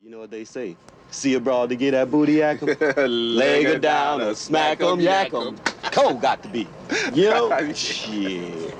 You know what they say. See a broad to get that booty yak 'em. Leg her down or smack 'em, yak 'em. Cole got to be. You know? Shit.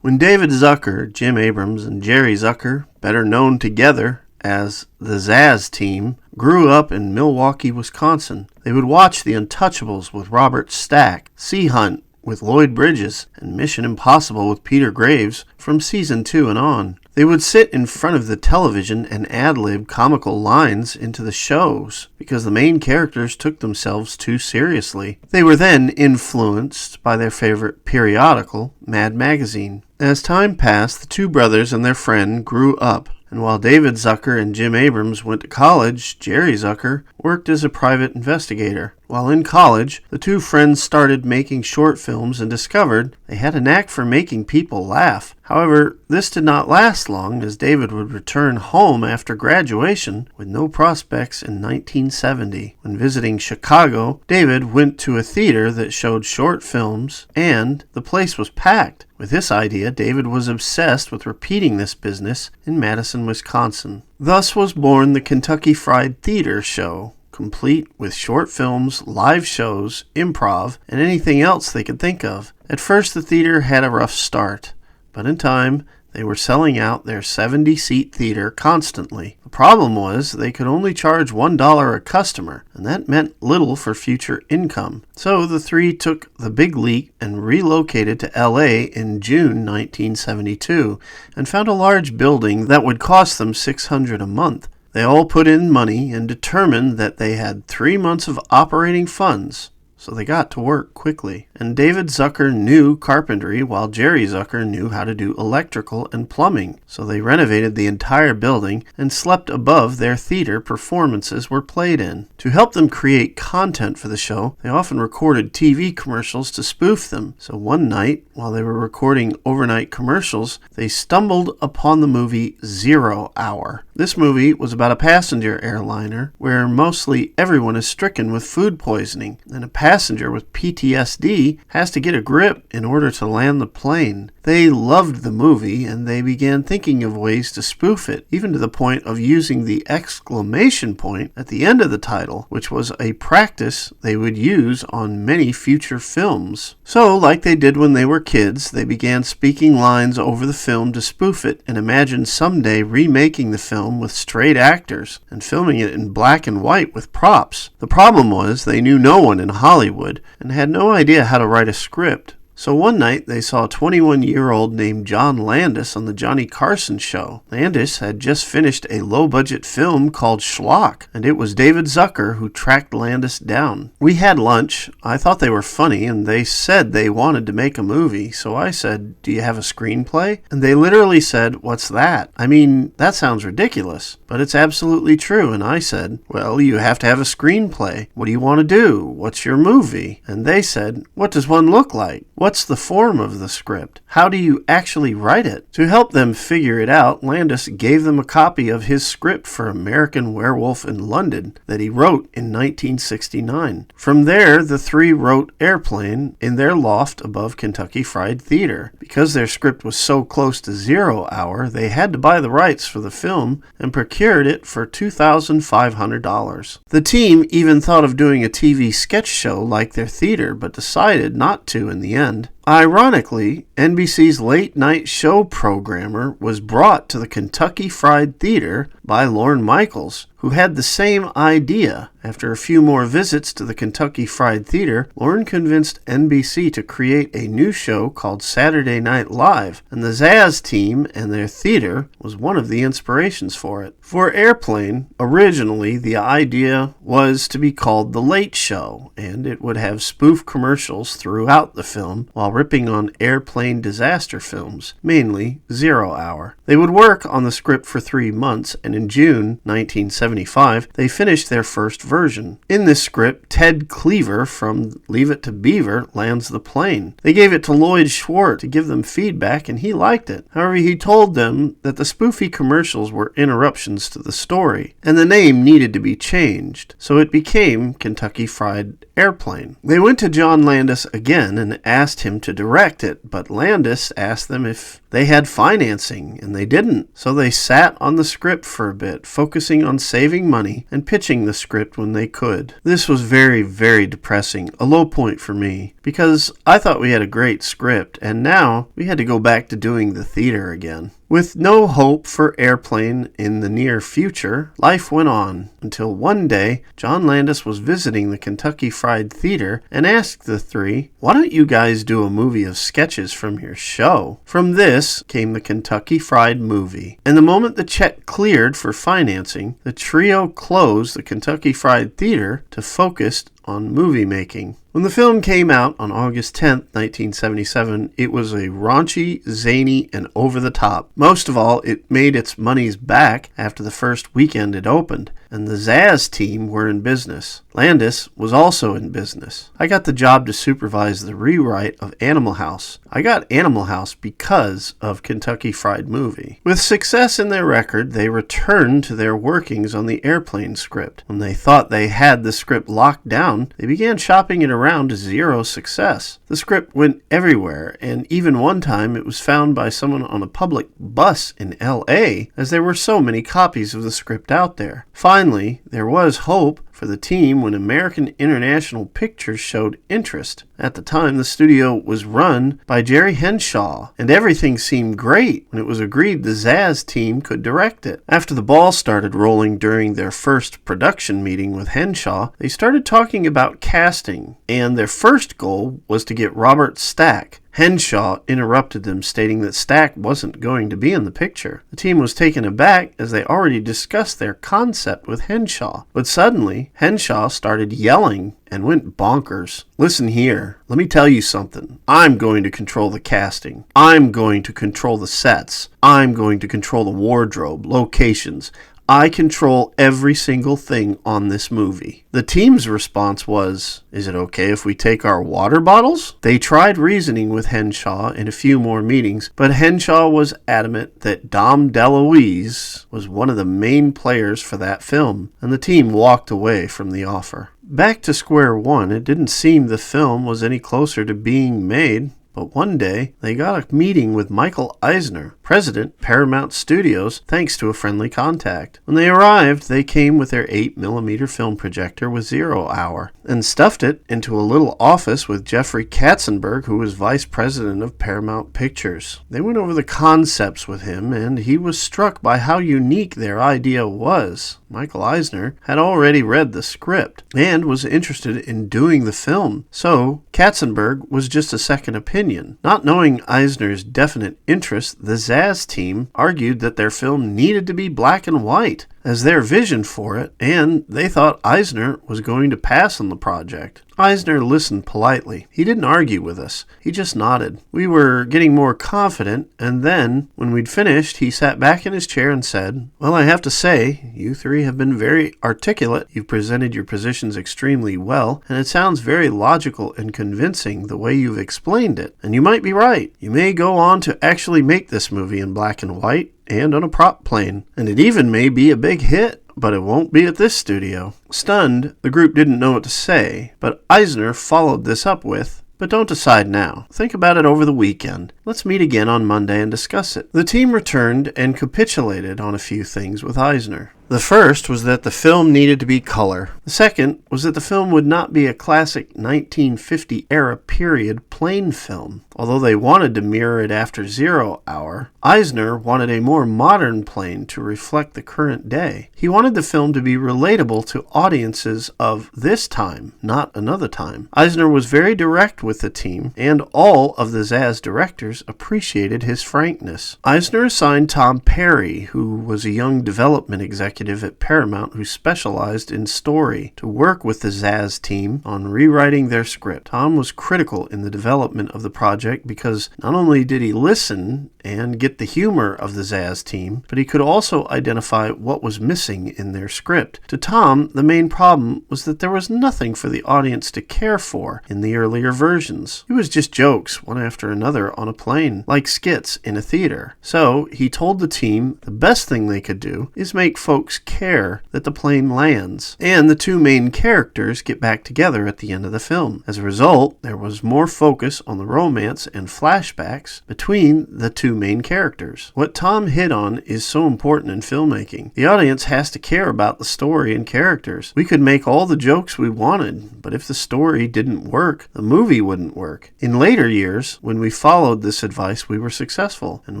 When David Zucker, Jim Abrahams, and Jerry Zucker, better known together as the Zazz Team, grew up in Milwaukee, Wisconsin, they would watch The Untouchables with Robert Stack, Sea Hunt with Lloyd Bridges, and Mission Impossible with Peter Graves from season 2 and on. They would sit in front of the television and ad-lib comical lines into the shows because the main characters took themselves too seriously. They were then influenced by their favorite periodical, Mad Magazine. As time passed, the two brothers and their friend grew up, and while David Zucker and Jim Abrahams went to college, Jerry Zucker worked as a private investigator. While in college, the two friends started making short films and discovered they had a knack for making people laugh. However, this did not last long, as David would return home after graduation with no prospects in 1970. When visiting Chicago, David went to a theater that showed short films, and the place was packed. With this idea, David was obsessed with repeating this business in Madison, Wisconsin. Thus was born the Kentucky Fried Theater Show, complete with short films, live shows, improv, and anything else they could think of. At first, the theater had a rough start, but in time, they were selling out their 70-seat theater constantly. The problem was they could only charge $1 a customer, and that meant little for future income. So the three took the big leap and relocated to LA in June 1972 and found a large building that would cost them $600 a month. They all put in money and determined that they had 3 months of operating funds, so they got to work quickly. And David Zucker knew carpentry while Jerry Zucker knew how to do electrical and plumbing, so they renovated the entire building and slept above their theater performances were played in. To help them create content for the show, they often recorded TV commercials to spoof them. So one night, while they were recording overnight commercials, they stumbled upon the movie 0 Hour. This movie was about a passenger airliner where mostly everyone is stricken with food poisoning, and a passenger with PTSD has to get a grip in order to land the plane. They loved the movie, and they began thinking of ways to spoof it, even to the point of using the exclamation point at the end of the title, which was a practice they would use on many future films. So, like they did when they were kids, they began speaking lines over the film to spoof it and imagined someday remaking the film with straight actors and filming it in black and white with props. The problem was they knew no one in Hollywood and had no idea how to write a script. So one night they saw a 21-year-old named John Landis on the Johnny Carson show. Landis had just finished a low-budget film called Schlock, and it was David Zucker who tracked Landis down. We had lunch. I thought they were funny, and they said they wanted to make a movie, so I said, "Do you have a screenplay?" And they literally said, "What's that? I mean, that sounds ridiculous, but it's absolutely true." And I said, "Well, you have to have a screenplay. What do you want to do? What's your movie?" And they said, "What does one look like? What's the form of the script? How do you actually write it?" To help them figure it out, Landis gave them a copy of his script for American Werewolf in London that he wrote in 1969. From there, the three wrote Airplane in their loft above Kentucky Fried Theater. Because their script was so close to 0 Hour, they had to buy the rights for the film and procured it for $2,500. The team even thought of doing a TV sketch show like their theater, but decided not to in the end. Ironically, NBC's late-night show programmer was brought to the Kentucky Fried Theater by Lorne Michaels, who had the same idea. After a few more visits to the Kentucky Fried Theater, Lorne convinced NBC to create a new show called Saturday Night Live, and the Zazz Team and their theater was one of the inspirations for it. For Airplane, originally the idea was to be called The Late Show, and it would have spoof commercials throughout the film while ripping on airplane disaster films, mainly 0 Hour. They would work on the script for 3 months, and in June 1975, they finished their first version. In this script, Ted Cleaver from Leave It to Beaver lands the plane. They gave it to Lloyd Schwartz to give them feedback, and he liked it. However, he told them that the spoofy commercials were interruptions to the story, and the name needed to be changed, so it became Kentucky Fried Airplane. They went to John Landis again and asked him to direct it, but Landis asked them if They had financing, and they didn't. So they sat on the script for a bit, focusing on saving money and pitching the script when they could. This was very, very depressing, a low point for me, because I thought we had a great script, and now we had to go back to doing the theater again. With no hope for Airplane in the near future, life went on until one day John Landis was visiting the Kentucky Fried Theater and asked the three, "Why don't you guys do a movie of sketches from your show?" From this came the Kentucky Fried Movie. And the moment the check cleared for financing, the trio closed the Kentucky Fried Theater to focus on movie making. When the film came out on August 10th, 1977, it was a raunchy, zany, and over-the-top. Most of all, it made its money's back after the first weekend it opened, and the Zaz team were in business. Landis was also in business. I got the job to supervise the rewrite of Animal House. I got Animal House because of Kentucky Fried Movie. With success in their record, they returned to their workings on the Airplane script. When they thought they had the script locked down, they began shopping it around to zero success. The script went everywhere, and even one time it was found by someone on a public bus in L.A., as there were so many copies of the script out there. Finally, there was hope for the team when American International Pictures showed interest. At the time, the studio was run by Jerry Henshaw, and everything seemed great when it was agreed the Zaz team could direct it. After the ball started rolling during their first production meeting with Henshaw, they started talking about casting, and their first goal was to get Robert Stack. Henshaw interrupted them, stating that Stack wasn't going to be in the picture. The team was taken aback as they already discussed their concept with Henshaw. But suddenly, Henshaw started yelling and went bonkers. "Listen here, let me tell you something. I'm going to control the casting. I'm going to control the sets. I'm going to control the wardrobe, locations. I control every single thing on this movie." The team's response was, "Is it okay if we take our water bottles?" They tried reasoning with Henshaw in a few more meetings, but Henshaw was adamant that Dom DeLuise was one of the main players for that film, and the team walked away from the offer. Back to square one, it didn't seem the film was any closer to being made. But one day, they got a meeting with Michael Eisner, president, Paramount Studios, thanks to a friendly contact. When they arrived, they came with their 8mm film projector with 0 hour and stuffed it into a little office with Jeffrey Katzenberg, who was vice president of Paramount Pictures. They went over the concepts with him, and he was struck by how unique their idea was. Michael Eisner had already read the script and was interested in doing the film, so Katzenberg was just a second opinion. Not knowing Eisner's definite interest, the Zaz team argued that their film needed to be black and white as their vision for it, and they thought Eisner was going to pass on the project. Eisner listened politely. He didn't argue with us. He just nodded. We were getting more confident, and then, when we'd finished, he sat back in his chair and said, "Well, I have to say, you three have been very articulate. You've presented your positions extremely well, and it sounds very logical and convincing the way you've explained it. And you might be right. You may go on to actually make this movie in black and white, and on a prop plane, and it even may be a big hit, but it won't be at this studio." Stunned, the group didn't know what to say, but Eisner followed this up with, "But don't decide now. Think about it over the weekend. Let's meet again on Monday and discuss it." The team returned and capitulated on a few things with Eisner. The first was that the film needed to be color. The second was that the film would not be a classic 1950-era period plane film. Although they wanted to mirror it after 0 hour, Eisner wanted a more modern plane to reflect the current day. He wanted the film to be relatable to audiences of this time, not another time. Eisner was very direct with the team, and all of the Zaz directors appreciated his frankness. Eisner assigned Tom Perry, who was a young development executive at Paramount who specialized in story, to work with the Zaz team on rewriting their script. Tom was critical in the development of the project because not only did he listen and get the humor of the Zaz team, but he could also identify what was missing in their script. To Tom, the main problem was that there was nothing for the audience to care for in the earlier versions. It was just jokes, one after another on a plane, like skits in a theater. So he told the team the best thing they could do is make folks folks care that the plane lands, and the two main characters get back together at the end of the film. As a result, there was more focus on the romance and flashbacks between the two main characters. What Tom hit on is so important in filmmaking. The audience has to care about the story and characters. We could make all the jokes we wanted, but if the story didn't work, the movie wouldn't work. In later years, when we followed this advice, we were successful, and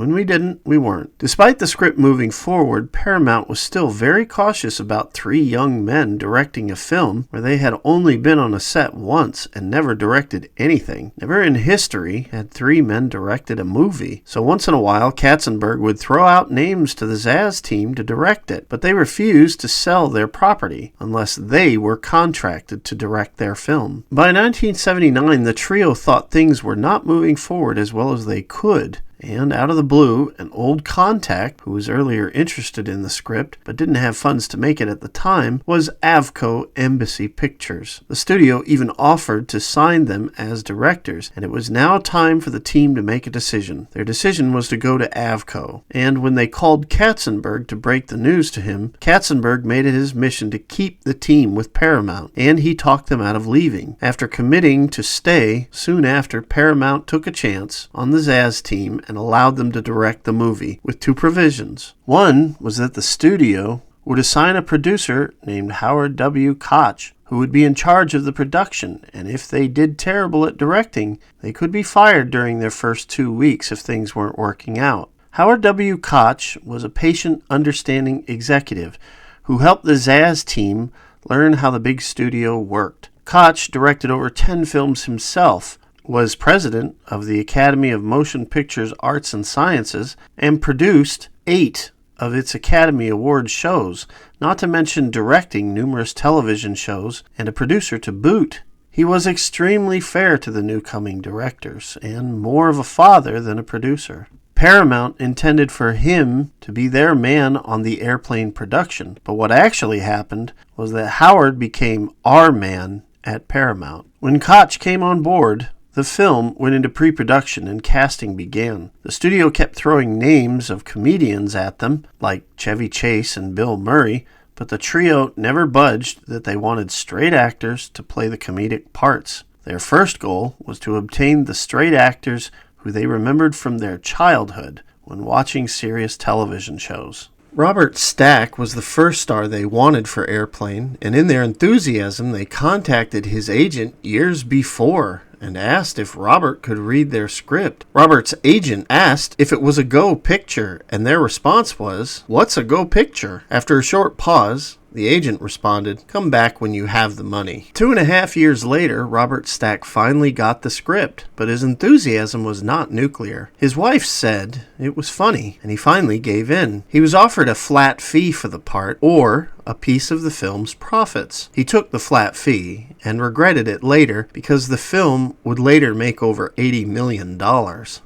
when we didn't, we weren't. Despite the script moving forward, Paramount was still very cautious about three young men directing a film where they had only been on a set once and never directed anything. Never in history had three men directed a movie. So once in a while, Katzenberg would throw out names to the Zaz team to direct it, but they refused to sell their property unless they were contracted to direct their film. By 1979, the trio thought things were not moving forward as well as they could. And out of the blue, an old contact, who was earlier interested in the script but didn't have funds to make it at the time, was Avco Embassy Pictures. The studio even offered to sign them as directors, and it was now time for the team to make a decision. Their decision was to go to Avco, and when they called Katzenberg to break the news to him, Katzenberg made it his mission to keep the team with Paramount, and he talked them out of leaving. After committing to stay, soon after, Paramount took a chance on the Zaz team and allowed them to direct the movie, with two provisions. One was that the studio would assign a producer named Howard W. Koch, who would be in charge of the production, and if they did terrible at directing, they could be fired during their first 2 weeks if things weren't working out. Howard W. Koch was a patient, understanding executive who helped the Zaz team learn how the big studio worked. Koch directed over 10 films himself, was president of the Academy of Motion Pictures Arts and Sciences, and produced 8 of its Academy Award shows, not to mention directing numerous television shows and a producer to boot. He was extremely fair to the new coming directors, and more of a father than a producer. Paramount intended for him to be their man on the airplane production, but what actually happened was that Howard became our man at Paramount. When Koch came on board, the film went into pre-production and casting began. The studio kept throwing names of comedians at them, like Chevy Chase and Bill Murray, but the trio never budged that they wanted straight actors to play the comedic parts. Their first goal was to obtain the straight actors who they remembered from their childhood when watching serious television shows. Robert Stack was the first star they wanted for Airplane, and in their enthusiasm they contacted his agent years before and asked if Robert could read their script. Robert's agent asked if it was a go picture, and their response was, "What's a go picture?" After a short pause, the agent responded, "Come back when you have the money." 2.5 years later, Robert Stack finally got the script, but his enthusiasm was not nuclear. His wife said it was funny, and he finally gave in. He was offered a flat fee for the part, or a piece of the film's profits. He took the flat fee and regretted it later because the film would later make over $80 million.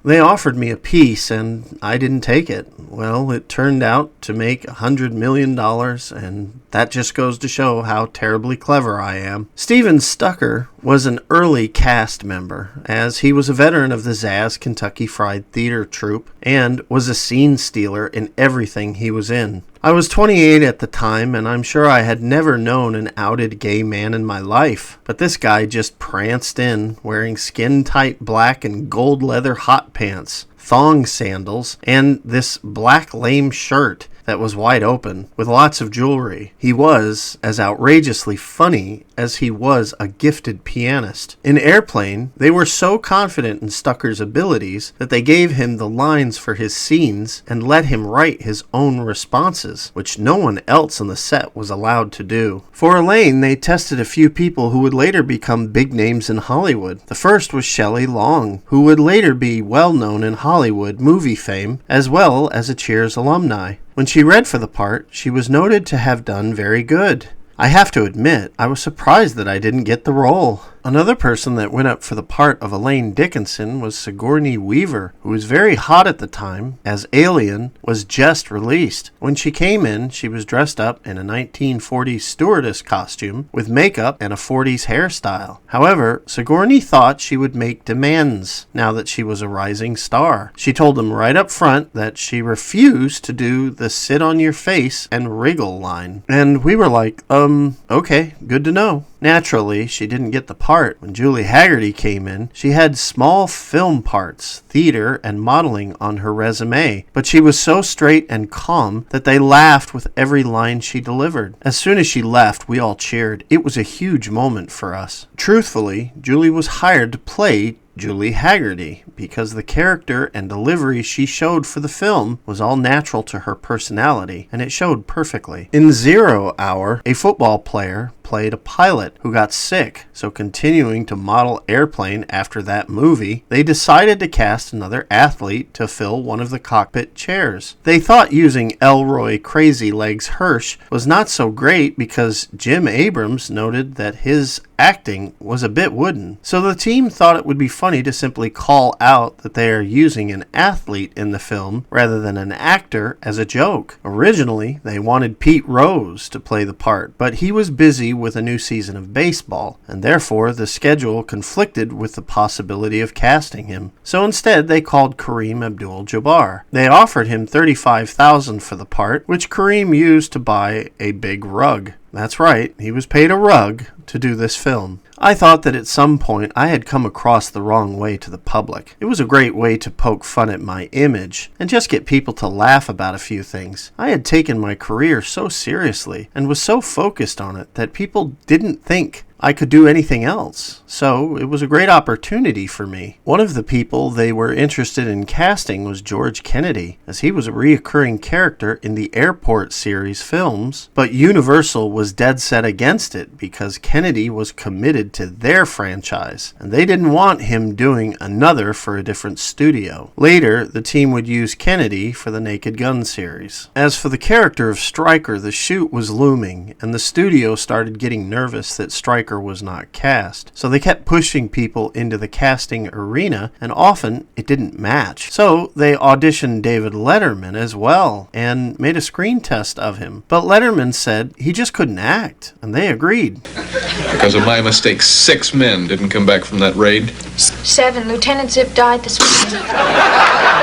They offered me a piece and I didn't take it. Well, it turned out to make $100 million, and that just goes to show how terribly clever I am. Steven Stucker was an early cast member, as he was a veteran of the Zaz Kentucky Fried Theater troupe and was a scene stealer in everything he was in. I was 28 at the time, and I'm sure I had never known an outed gay man in my life, but this guy just pranced in, wearing skin-tight black and gold leather hot pants, thong sandals, and this black lame shirt that was wide open, with lots of jewelry. He was as outrageously funny as he was a gifted pianist. In Airplane, they were so confident in Stucker's abilities that they gave him the lines for his scenes and let him write his own responses, which no one else on the set was allowed to do. For Elaine, they tested a few people who would later become big names in Hollywood. The first was Shelley Long, who would later be well known in Hollywood movie fame, as well as a Cheers alumni. When she read for the part, she was noted to have done very good. I have to admit, I was surprised that I didn't get the role. Another person that went up for the part of Elaine Dickinson was Sigourney Weaver, who was very hot at the time, as Alien was just released. When she came in, she was dressed up in a 1940s stewardess costume with makeup and a 40s hairstyle. However, Sigourney thought she would make demands now that she was a rising star. She told them right up front that she refused to do the sit on your face and wriggle line. And we were like, okay, good to know. Naturally, she didn't get the part. When Julie Hagerty came in, she had small film parts, theater, and modeling on her resume, but she was so straight and calm that they laughed with every line she delivered. As soon as she left, we all cheered. It was a huge moment for us. Truthfully, Julie was hired to play Julie Hagerty because the character and delivery she showed for the film was all natural to her personality, and it showed perfectly. In 0 Hour, a football player played a pilot who got sick, so continuing to model Airplane after that movie, they decided to cast another athlete to fill one of the cockpit chairs. They thought using Elroy Crazy Legs Hirsch was not so great because Jim Abrams noted that his acting was a bit wooden, so the team thought it would be funny to simply call out that they are using an athlete in the film rather than an actor as a joke. Originally, they wanted Pete Rose to play the part, but he was busy with a new season of baseball, and therefore the schedule conflicted with the possibility of casting him. So instead, they called Kareem Abdul-Jabbar. They offered him $35,000 for the part, which Kareem used to buy a big rug. That's right, he was paid a rug to do this film. I thought that at some point I had come across the wrong way to the public. It was a great way to poke fun at my image and just get people to laugh about a few things. I had taken my career so seriously and was so focused on it that people didn't think I could do anything else. So it was a great opportunity for me. One of the people they were interested in casting was George Kennedy, as he was a reoccurring character in the Airport series films, but Universal was dead set against it because Kennedy was committed to their franchise, and they didn't want him doing another for a different studio. Later, the team would use Kennedy for the Naked Gun series. As for the character of Stryker, the shoot was looming, and the studio started getting nervous that Stryker was not cast. So they kept pushing people into the casting arena, and often it didn't match. So they auditioned David Letterman as well, and made a screen test of him. But Letterman said he just couldn't act, and they agreed. Because of my mistake, 6 men didn't come back from that raid. 7. Lieutenant Zip died this week.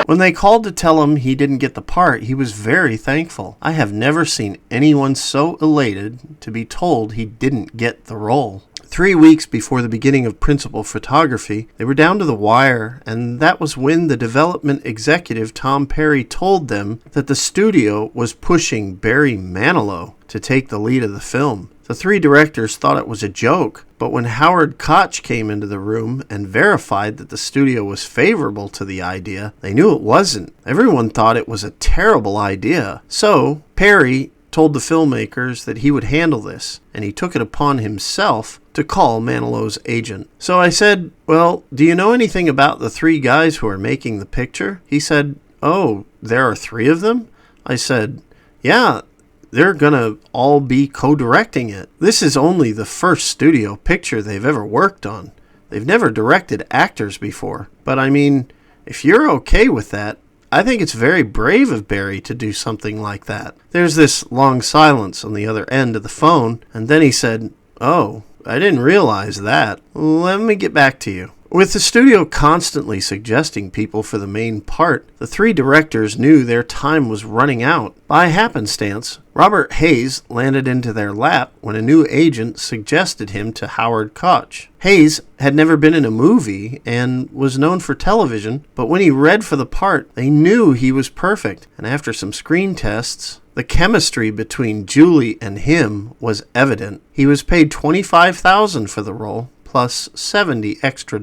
When they called to tell him he didn't get the part, he was very thankful. I have never seen anyone so elated to be told he didn't get the role. 3 weeks before the beginning of principal photography, they were down to the wire, and that was when the development executive Tom Perry told them that the studio was pushing Barry Manilow to take the lead of the film. The 3 directors thought it was a joke, but when Howard Koch came into the room and verified that the studio was favorable to the idea, they knew it wasn't. Everyone thought it was a terrible idea. So, Perry told the filmmakers that he would handle this, and he took it upon himself to call Manilow's agent. So I said, well, do you know anything about the 3 guys who are making the picture? He said, oh, there are 3 of them? I said, yeah, they're gonna all be co-directing it. This is only the first studio picture they've ever worked on. They've never directed actors before. But I mean, if you're okay with that, I think it's very brave of Barry to do something like that. There's this long silence on the other end of the phone, and then he said, oh, I didn't realize that. Let me get back to you. With the studio constantly suggesting people for the main part, the 3 directors knew their time was running out. By happenstance, Robert Hayes landed into their lap when a new agent suggested him to Howard Koch. Hayes had never been in a movie and was known for television, but when he read for the part, they knew he was perfect, and after some screen tests, the chemistry between Julie and him was evident. He was paid $25,000 for the role, plus $70 extra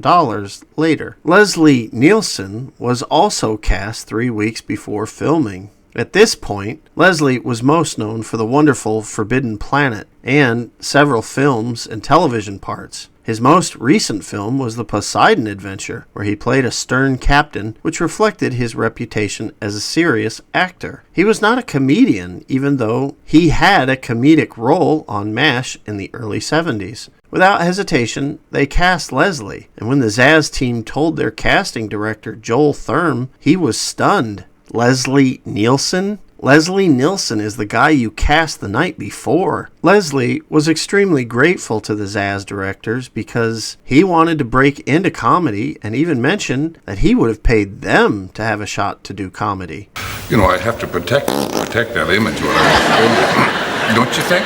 later. Leslie Nielson was also cast 3 weeks before filming. At this point, Leslie was most known for The Wonderful Forbidden Planet and several films and television parts. His most recent film was The Poseidon Adventure, where he played a stern captain, which reflected his reputation as a serious actor. He was not a comedian, even though he had a comedic role on MASH in the early 70s. Without hesitation, they cast Leslie, and when the Zaz team told their casting director, Joel Thurm, he was stunned. Leslie Nielson? Leslie Nielson is the guy you cast the night before. Leslie was extremely grateful to the Zaz directors because he wanted to break into comedy and even mentioned that he would have paid them to have a shot to do comedy. You know, I have to protect that image. Don't you think?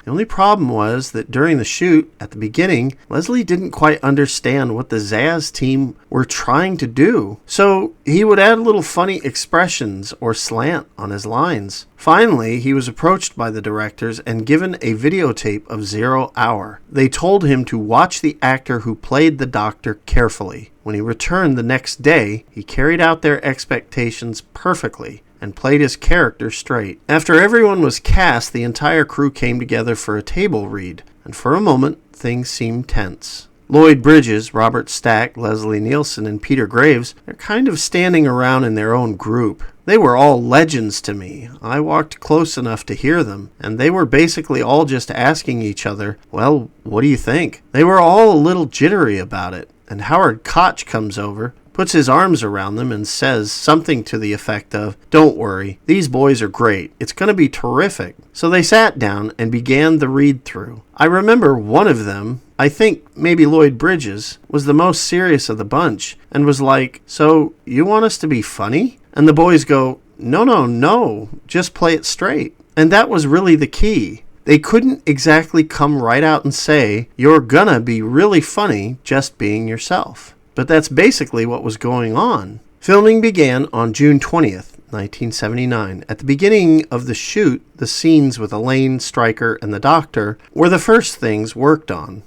The only problem was that during the shoot, at the beginning, Leslie didn't quite understand what the Zaz team were trying to do. So he would add little funny expressions or slant on his lines. Finally, he was approached by the directors and given a videotape of 0 Hour. They told him to watch the actor who played the doctor carefully. When he returned the next day, he carried out their expectations perfectly and played his character straight. After everyone was cast, the entire crew came together for a table read, and for a moment, things seemed tense. Lloyd Bridges, Robert Stack, Leslie Nielsen, and Peter Graves are kind of standing around in their own group. They were all legends to me. I walked close enough to hear them, and they were basically all just asking each other, well, what do you think? They were all a little jittery about it, and Howard Koch comes over, puts his arms around them and says something to the effect of, "Don't worry, these boys are great. It's going to be terrific." So they sat down and began the read-through. I remember one of them, I think maybe Lloyd Bridges, was the most serious of the bunch and was like, "So you want us to be funny?" And the boys go, No, just play it straight." And that was really the key. They couldn't exactly come right out and say, "You're gonna be really funny just being yourself." But that's basically what was going on. Filming began on June 20th, 1979. At the beginning of the shoot, the scenes with Elaine, Stryker, and the doctor were the first things worked on.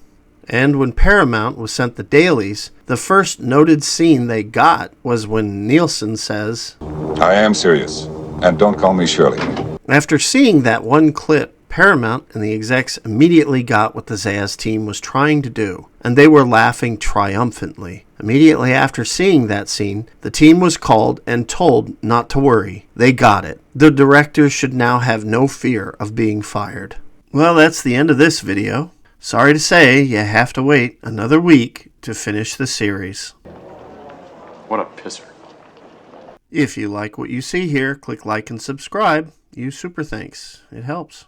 And when Paramount was sent the dailies, the first noted scene they got was when Nielsen says, I am serious, and don't call me Shirley. After seeing that one clip, Paramount and the execs immediately got what the Zaz team was trying to do, and they were laughing triumphantly. Immediately after seeing that scene, the team was called and told not to worry. They got it. The directors should now have no fear of being fired. Well, that's the end of this video. Sorry to say, you have to wait another week to finish the series. What a pisser. If you like what you see here, click like and subscribe. Use super thanks. It helps.